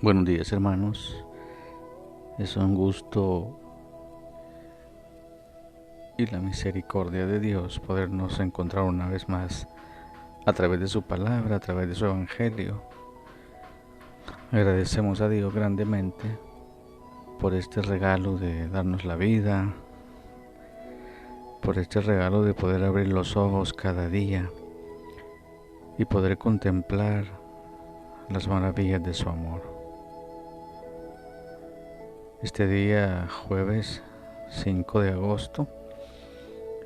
Buenos días, hermanos. Es un gusto y la misericordia de Dios podernos encontrar una vez más a través de su palabra, a través de su evangelio. Agradecemos a Dios grandemente por este regalo de darnos la vida, por este regalo de poder abrir los ojos cada día y poder contemplar las maravillas de su amor. Este día, jueves 5 de agosto,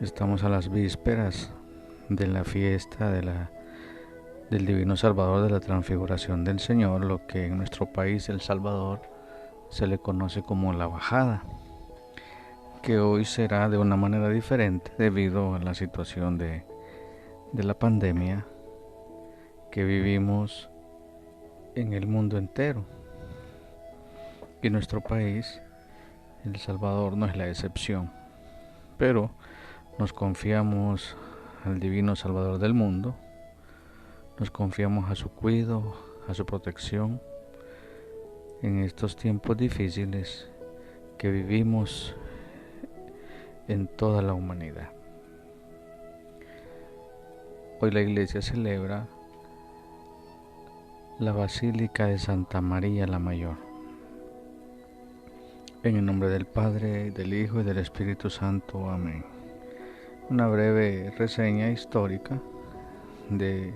estamos a las vísperas de la fiesta del Divino Salvador, de la Transfiguración del Señor, lo que en nuestro país, El Salvador, se le conoce como la bajada, que hoy será de una manera diferente debido a la situación de la pandemia que vivimos en el mundo entero. Y nuestro país, El Salvador, no es la excepción, pero nos confiamos al Divino Salvador del mundo, nos confiamos a su cuidado, a su protección en estos tiempos difíciles que vivimos en toda la humanidad. Hoy la Iglesia celebra la Basílica de Santa María la Mayor. En el nombre del Padre, del Hijo y del Espíritu Santo. Amén. Una breve reseña histórica de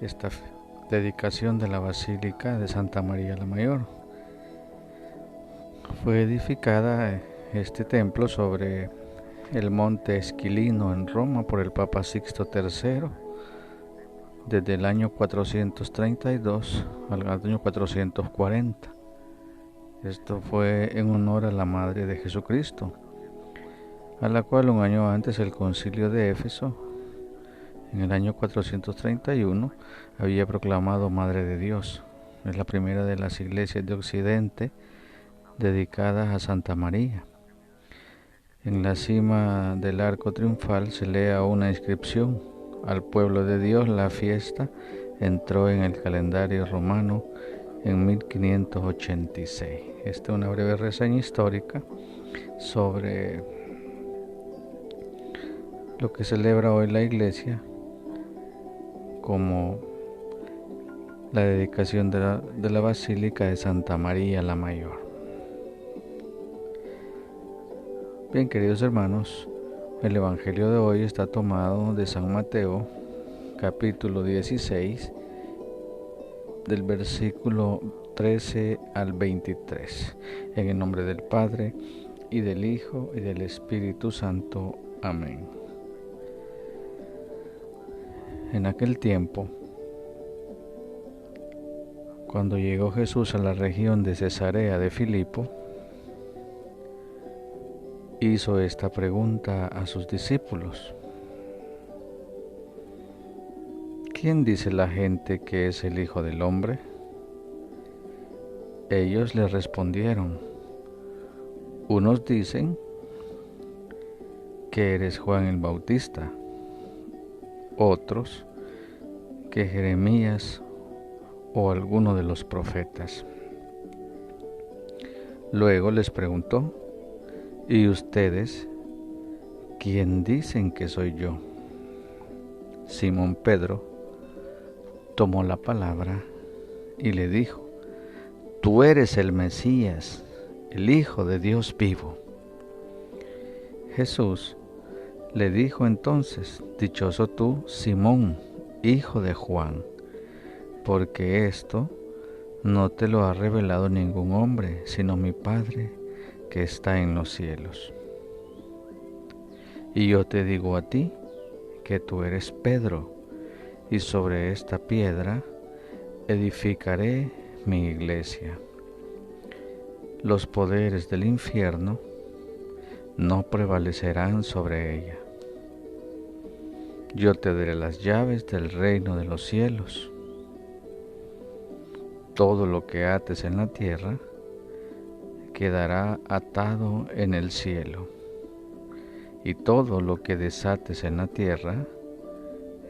esta dedicación de la Basílica de Santa María la Mayor. Fue edificada este templo sobre el monte Esquilino en Roma por el Papa Sixto III desde el año 432 al año 440. Esto fue en honor a la Madre de Jesucristo, a la cual un año antes el Concilio de Éfeso, en el año 431, había proclamado Madre de Dios. Es la primera de las iglesias de Occidente dedicadas a Santa María. En la cima del arco triunfal se lee una inscripción: al pueblo de Dios la fiesta entró en el calendario romano en 1586. Esta es una breve reseña histórica sobre lo que celebra hoy la Iglesia como la dedicación de la Basílica de Santa María la Mayor. Bien, queridos hermanos, el Evangelio de hoy está tomado de San Mateo, capítulo 16, del versículo 13 al 23. En el nombre del Padre, y del Hijo, y del Espíritu Santo. Amén. En aquel tiempo, cuando llegó Jesús a la región de Cesarea de Filipo, hizo esta pregunta a sus discípulos: ¿quién dice la gente que es el Hijo del Hombre? Ellos le respondieron: unos dicen que eres Juan el Bautista, otros que Jeremías o alguno de los profetas. Luego les preguntó: ¿y ustedes quién dicen que soy yo? Simón Pedro tomó la palabra y le dijo: tú eres el Mesías, el Hijo de Dios vivo. Jesús le dijo entonces: dichoso tú, Simón, hijo de Juan, porque esto no te lo ha revelado ningún hombre, sino mi Padre que está en los cielos. Y yo te digo a ti que tú eres Pedro, y sobre esta piedra edificaré mi iglesia. Los poderes del infierno no prevalecerán sobre ella. Yo te daré las llaves del reino de los cielos. Todo lo que ates en la tierra quedará atado en el cielo, y todo lo que desates en la tierra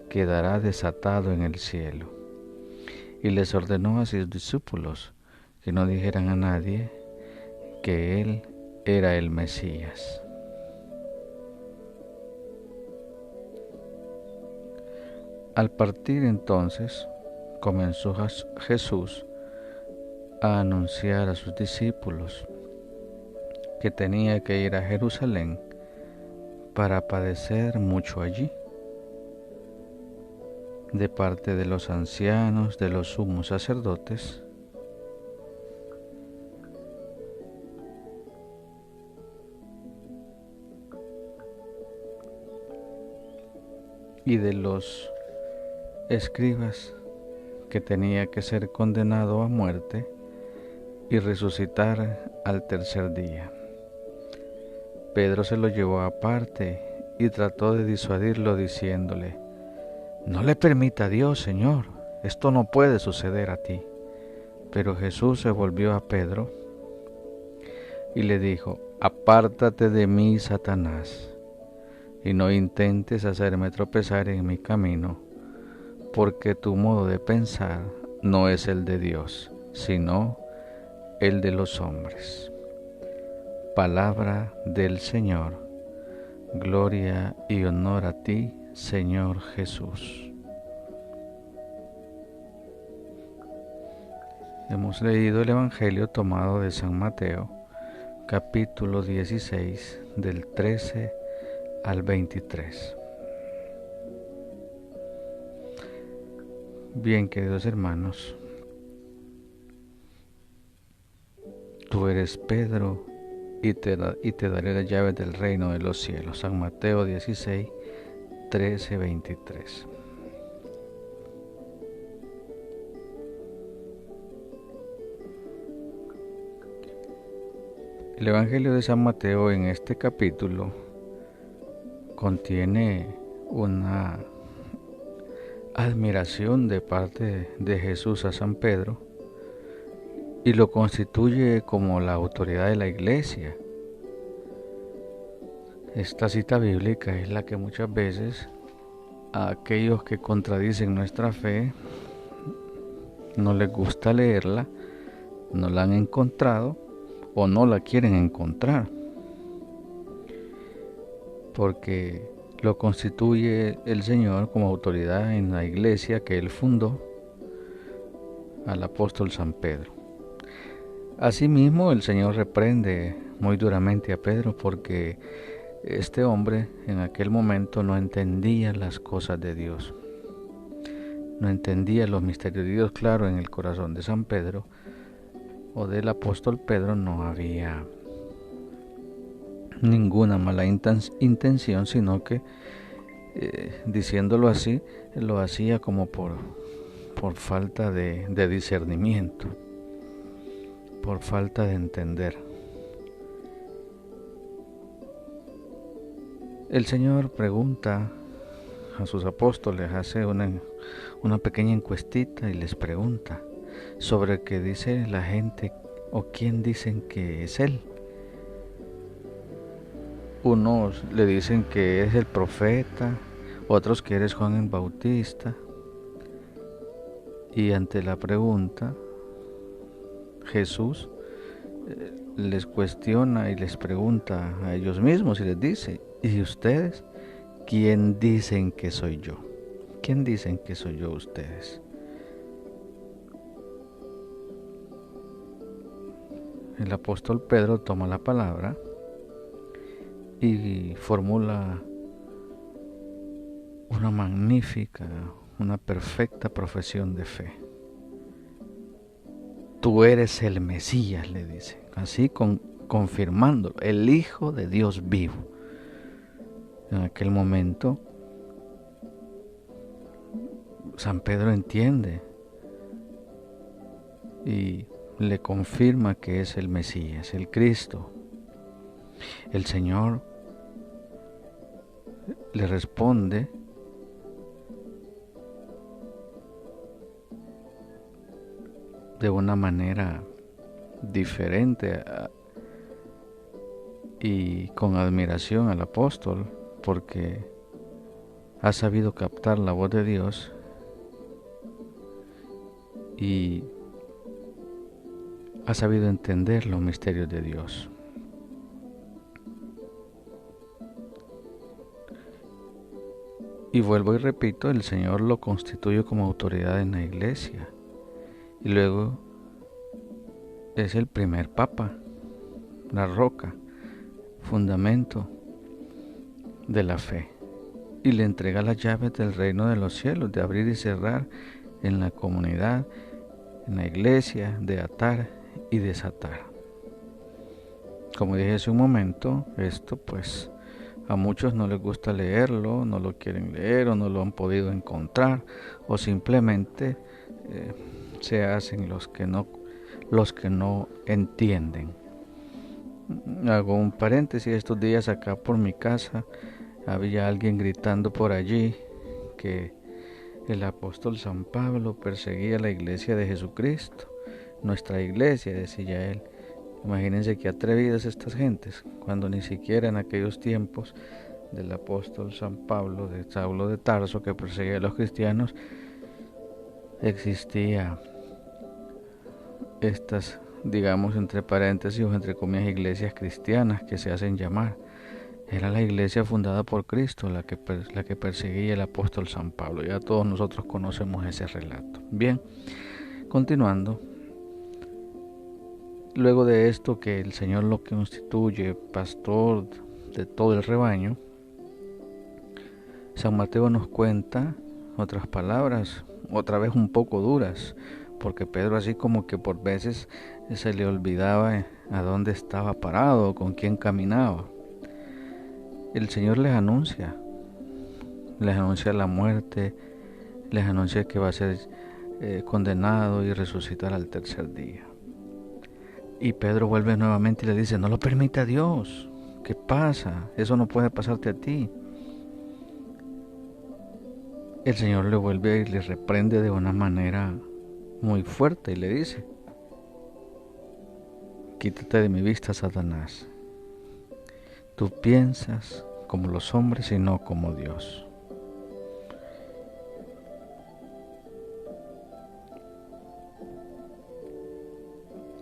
quedará desatado en el cielo. y les ordenó a sus discípulos que no dijeran a nadie que él era el Mesías. Al partir entonces, comenzó Jesús a anunciar a sus discípulos que tenía que ir a Jerusalén para padecer mucho allí, de parte de los ancianos, de los sumos sacerdotes, y de los escribas, que tenía que ser condenado a muerte y resucitar al tercer día. Pedro se lo llevó aparte y trató de disuadirlo diciéndole: no le permita a Dios, Señor, esto no puede suceder a ti. Pero Jesús se volvió a Pedro y le dijo: apártate de mí, Satanás, y no intentes hacerme tropezar en mi camino, porque tu modo de pensar no es el de Dios, sino el de los hombres. Palabra del Señor. Gloria y honor a ti, Señor Jesús. Hemos leído el Evangelio tomado de San Mateo, capítulo 16, del 13 al 23. Bien, queridos hermanos, tú eres Pedro y te daré las llaves del reino de los cielos. San Mateo 16, 13, 23. El Evangelio de San Mateo en este capítulo contiene una admiración de parte de Jesús a San Pedro y lo constituye como la autoridad de la iglesia. Esta cita bíblica es la que muchas veces a aquellos que contradicen nuestra fe no les gusta leerla, no la han encontrado o no la quieren encontrar, porque lo constituye el Señor como autoridad en la iglesia que Él fundó, al apóstol San Pedro. Asimismo, el Señor reprende muy duramente a Pedro porque este hombre en aquel momento no entendía las cosas de Dios, no entendía los misterios de Dios. Claro, en el corazón de San Pedro o del apóstol Pedro no había ninguna mala intención, sino que diciéndolo así, lo hacía como por falta de discernimiento, por falta de entender. El Señor pregunta a sus apóstoles, hace una pequeña encuestita y les pregunta sobre qué dice la gente o quién dicen que es Él. Unos le dicen que es el profeta, otros que eres Juan el Bautista. Y ante la pregunta, Jesús les cuestiona y les pregunta a ellos mismos y les dice: ¿y ustedes quién dicen que soy yo? ¿Quién dicen que soy yo ustedes? El apóstol Pedro toma la palabra y formula una magnífica, una perfecta profesión de fe. Tú eres el Mesías, le dice, así confirmándolo, el Hijo de Dios vivo. En aquel momento, San Pedro entiende y le confirma que es el Mesías, el Cristo. El Señor le responde de una manera diferente y con admiración al apóstol, porque ha sabido captar la voz de Dios y ha sabido entender los misterios de Dios. Y vuelvo y repito, el Señor lo constituye como autoridad en la iglesia. Y luego es el primer papa, la roca, fundamento de la fe. Y le entrega las llaves del reino de los cielos, de abrir y cerrar en la comunidad, en la iglesia, de atar y desatar. Como dije hace un momento, esto pues a muchos no les gusta leerlo, no lo quieren leer o no lo han podido encontrar, o simplemente se hacen los que no entienden. Hago un paréntesis, estos días acá por mi casa había alguien gritando por allí que el apóstol San Pablo perseguía la iglesia de Jesucristo, nuestra iglesia, decía él. Imagínense qué atrevidas estas gentes, cuando ni siquiera en aquellos tiempos del apóstol San Pablo, de Saulo de Tarso, que perseguía a los cristianos, existía estas, digamos, entre paréntesis o entre comillas, iglesias cristianas que se hacen llamar. Era la iglesia fundada por Cristo la que perseguía el apóstol San Pablo. Ya todos nosotros conocemos ese relato. Bien, continuando. Luego de esto, que el Señor lo constituye pastor de todo el rebaño, San Mateo nos cuenta otras palabras, otra vez un poco duras, porque Pedro así como que por veces se le olvidaba a dónde estaba parado, con quién caminaba. El Señor les anuncia la muerte, les anuncia que va a ser condenado y resucitar al tercer día. Y Pedro vuelve nuevamente y le dice, no lo permita Dios. ¿Qué pasa? Eso no puede pasarte a ti. El Señor le vuelve y le reprende de una manera muy fuerte y le dice, quítate de mi vista, Satanás. Tú piensas como los hombres y no como Dios.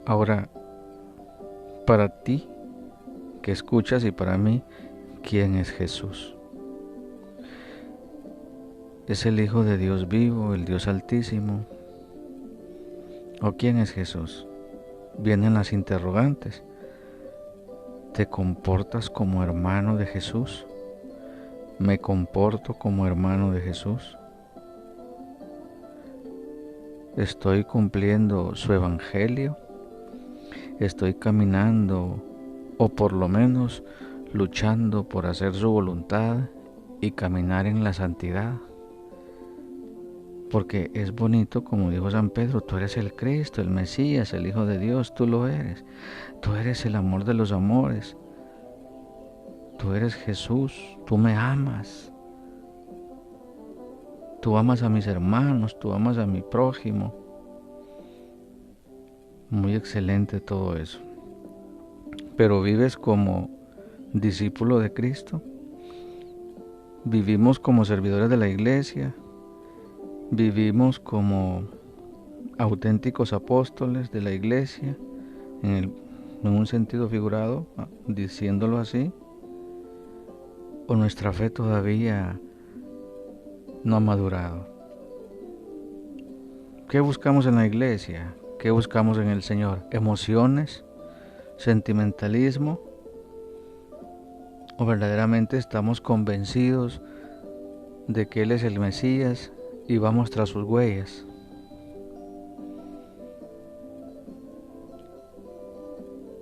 Ahora, para ti que escuchas y para mí, ¿quién es Jesús? ¿Es el Hijo de Dios vivo, el Dios Altísimo? ¿O quién es Jesús? Vienen las interrogantes. ¿Te comportas como hermano de Jesús? ¿Me comporto como hermano de Jesús? ¿Estoy cumpliendo su evangelio? ¿Estoy caminando o por lo menos luchando por hacer su voluntad y caminar en la santidad? Porque es bonito, como dijo San Pedro, tú eres el Cristo, el Mesías, el Hijo de Dios, tú lo eres. Tú eres el amor de los amores. Tú eres Jesús, tú me amas. Tú amas a mis hermanos, tú amas a mi prójimo. Muy excelente todo eso. Pero vives como discípulo de Cristo. Vivimos como servidores de la iglesia. Vivimos como auténticos apóstoles de la iglesia, en un sentido figurado, diciéndolo así. ¿O nuestra fe todavía no ha madurado? ¿Qué buscamos en la iglesia? ¿Qué buscamos en el Señor? ¿Emociones? ¿Sentimentalismo? ¿O verdaderamente estamos convencidos de que Él es el Mesías y vamos tras sus huellas?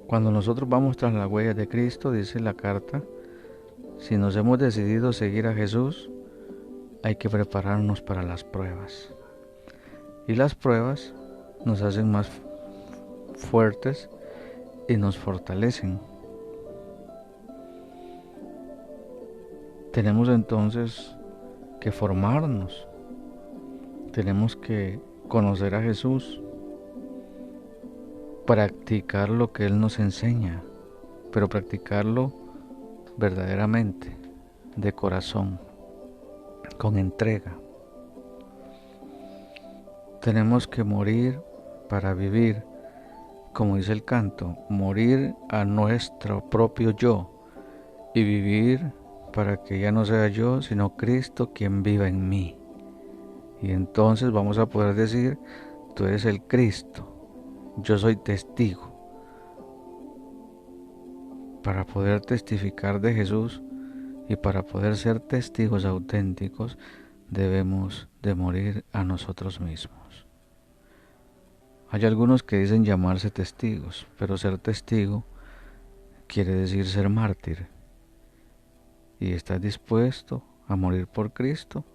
Cuando nosotros vamos tras las huellas de Cristo, dice la carta, si nos hemos decidido seguir a Jesús, hay que prepararnos para las pruebas. Y las pruebas nos hacen más fuertes y nos fortalecen. Tenemos entonces que formarnos. Tenemos que conocer a Jesús, practicar lo que Él nos enseña, pero practicarlo verdaderamente, de corazón, con entrega. Tenemos que morir para vivir, como dice el canto, morir a nuestro propio yo y vivir para que ya no sea yo, sino Cristo quien viva en mí. Y entonces vamos a poder decir, tú eres el Cristo, yo soy testigo. Para poder testificar de Jesús y para poder ser testigos auténticos, debemos de morir a nosotros mismos. Hay algunos que dicen llamarse testigos, pero ser testigo quiere decir ser mártir. ¿Y estás dispuesto a morir por Cristo?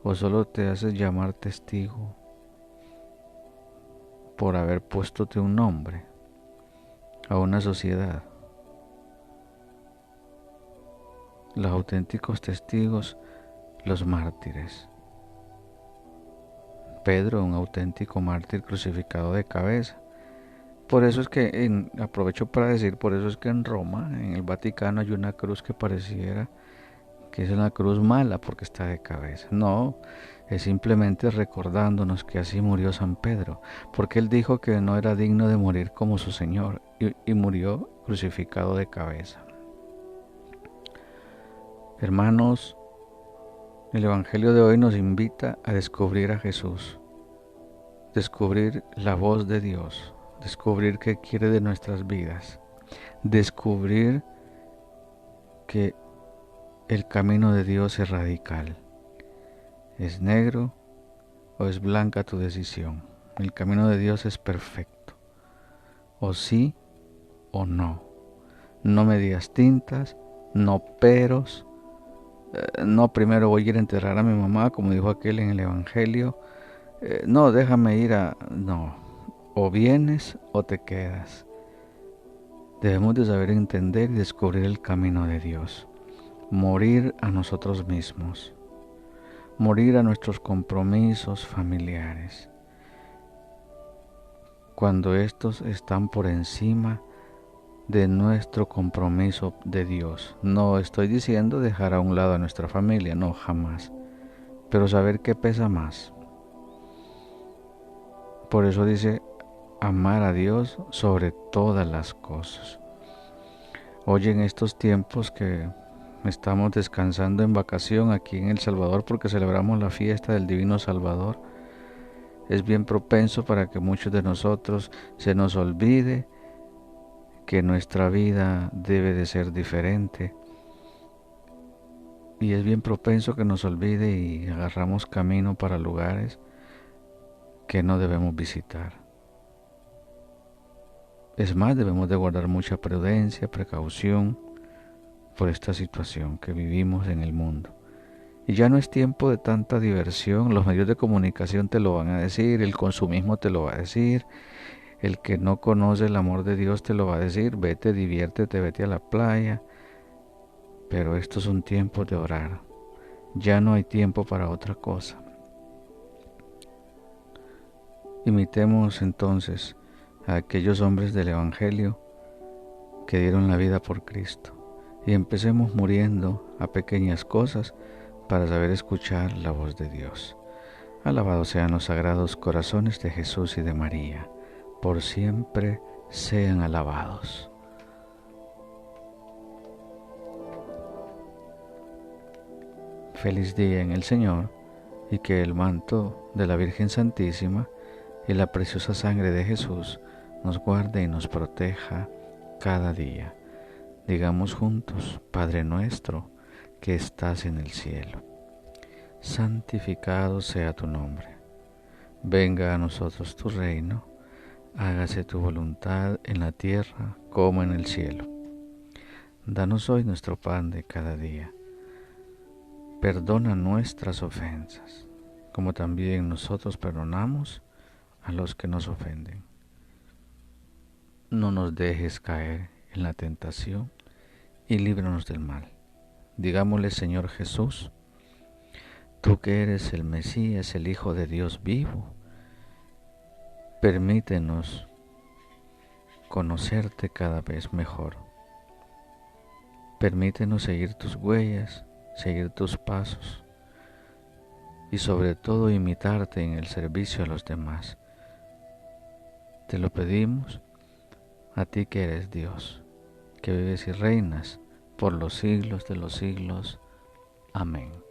¿O solo te haces llamar testigo por haber puestote un nombre a una sociedad? Los auténticos testigos, los mártires. Pedro, un auténtico mártir crucificado de cabeza. Por eso es que, aprovecho para decir, por eso es que en Roma, en el Vaticano, hay una cruz que pareciera que es una cruz mala porque está de cabeza. No, es simplemente recordándonos que así murió San Pedro, porque él dijo que no era digno de morir como su Señor y murió crucificado de cabeza. Hermanos, el Evangelio de hoy nos invita a descubrir a Jesús, descubrir la voz de Dios, descubrir qué quiere de nuestras vidas, descubrir que el camino de Dios es radical. ¿Es negro o es blanca tu decisión? El camino de Dios es perfecto. O sí o no. No medias tintas, no peros. No, primero voy a ir a enterrar a mi mamá, como dijo aquel en el Evangelio. No, déjame ir a... No, o vienes o te quedas. Debemos de saber entender y descubrir el camino de Dios. Morir a nosotros mismos. Morir a nuestros compromisos familiares. Cuando estos están por encima de nuestro compromiso de Dios. No estoy diciendo dejar a un lado a nuestra familia, no, jamás. Pero saber qué pesa más. Por eso dice, amar a Dios sobre todas las cosas. Hoy en estos tiempos que estamos descansando en vacación aquí en El Salvador porque celebramos la fiesta del Divino Salvador, es bien propenso para que muchos de nosotros se nos olvide que nuestra vida debe de ser diferente. Y es bien propenso que nos olvide y agarramos camino para lugares que no debemos visitar. Es más, debemos de guardar mucha prudencia, precaución por esta situación que vivimos en el mundo. Y ya no es tiempo de tanta diversión, los medios de comunicación te lo van a decir, el consumismo te lo va a decir, el que no conoce el amor de Dios te lo va a decir, vete, diviértete, vete a la playa. Pero estos son tiempos de orar, ya no hay tiempo para otra cosa. Imitemos entonces a aquellos hombres del Evangelio que dieron la vida por Cristo y empecemos muriendo a pequeñas cosas para saber escuchar la voz de Dios. Alabados sean los sagrados corazones de Jesús y de María, por siempre sean alabados. Feliz día en el Señor, y que el manto de la Virgen Santísima y la preciosa sangre de Jesús nos guarde y nos proteja cada día. Digamos juntos, Padre nuestro que estás en el cielo, santificado sea tu nombre. Venga a nosotros tu reino, hágase tu voluntad en la tierra como en el cielo. Danos hoy nuestro pan de cada día. Perdona nuestras ofensas, como también nosotros perdonamos a los que nos ofenden. No nos dejes caer en la tentación y líbranos del mal. Digámosle, Señor Jesús, tú que eres el Mesías, el Hijo de Dios vivo, permítenos conocerte cada vez mejor. Permítenos seguir tus huellas, seguir tus pasos y sobre todo imitarte en el servicio a los demás. Te lo pedimos a ti que eres Dios, que vives y reinas por los siglos de los siglos. Amén.